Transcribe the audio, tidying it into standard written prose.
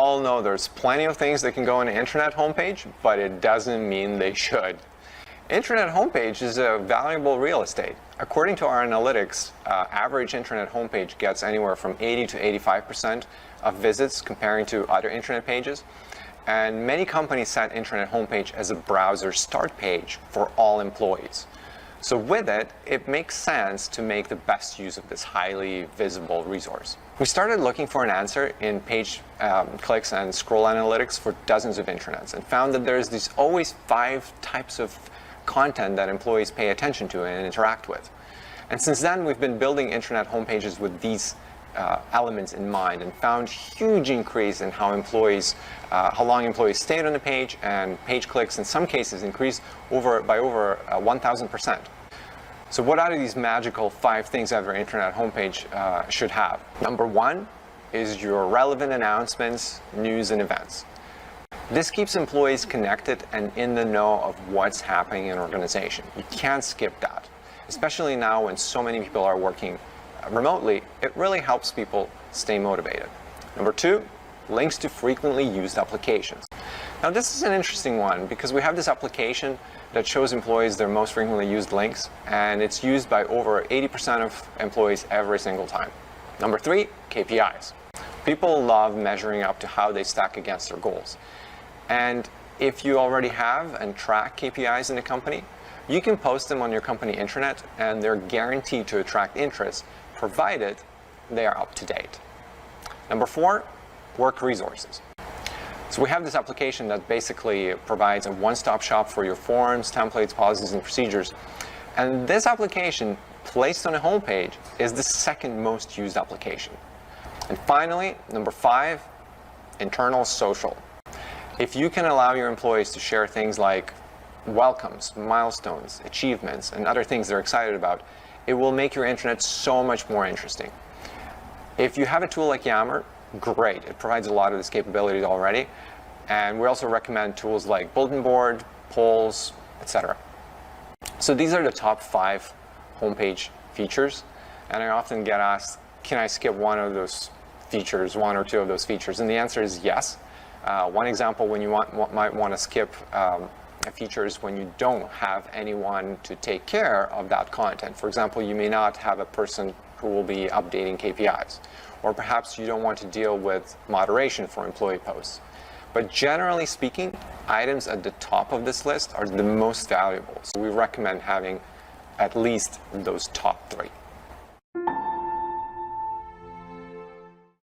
all know there's plenty of things that can go on an intranet homepage, but it doesn't mean they should. Intranet homepage is a valuable real estate. According to our analytics, average intranet homepage gets anywhere from 80 to 85% of visits comparing to other intranet pages. And many companies set intranet homepage as a browser start page for all employees. So with it, it makes sense to make the best use of this highly visible resource. We started looking for an answer in page clicks and scroll analytics for dozens of intranets and found that there's these always 5 types of content that employees pay attention to and interact with. And since then, we've been building intranet homepages with these elements in mind and found huge increase in how long employees stayed on the page, and page clicks in some cases increased by over 1,000%. So what are these magical 5 things every intranet homepage should have? Number 1 is your relevant announcements, news, and events. This keeps employees connected and in the know of what's happening in an organization. You can't skip that. Especially now when so many people are working remotely, it really helps people stay motivated. Number 2, links to frequently used applications. Now this is an interesting one because we have this application that shows employees their most frequently used links, and it's used by over 80% of employees every single time. Number 3, KPIs. People love measuring up to how they stack against their goals. And if you already have and track KPIs in a company, you can post them on your company intranet, and they're guaranteed to attract interest, provided they are up to date. Number 4, work resources. So we have this application that basically provides a one-stop shop for your forms, templates, policies, and procedures. And this application, placed on a homepage, is the second most used application. And finally, number 5, internal social. If you can allow your employees to share things like welcomes, milestones, achievements, and other things they're excited about, it will make your intranet so much more interesting. If you have a tool like Yammer, great. It provides a lot of this capability already. And we also recommend tools like bulletin board, polls, etc. So these are the top 5 homepage features. And I often get asked, can I skip one of those features, 1 or 2 of those features? And the answer is yes. One example when you might want to skip a feature is when you don't have anyone to take care of that content. For example, you may not have a person who will be updating KPIs, or perhaps you don't want to deal with moderation for employee posts. But generally speaking, items at the top of this list are the most valuable. So we recommend having at least those top 3.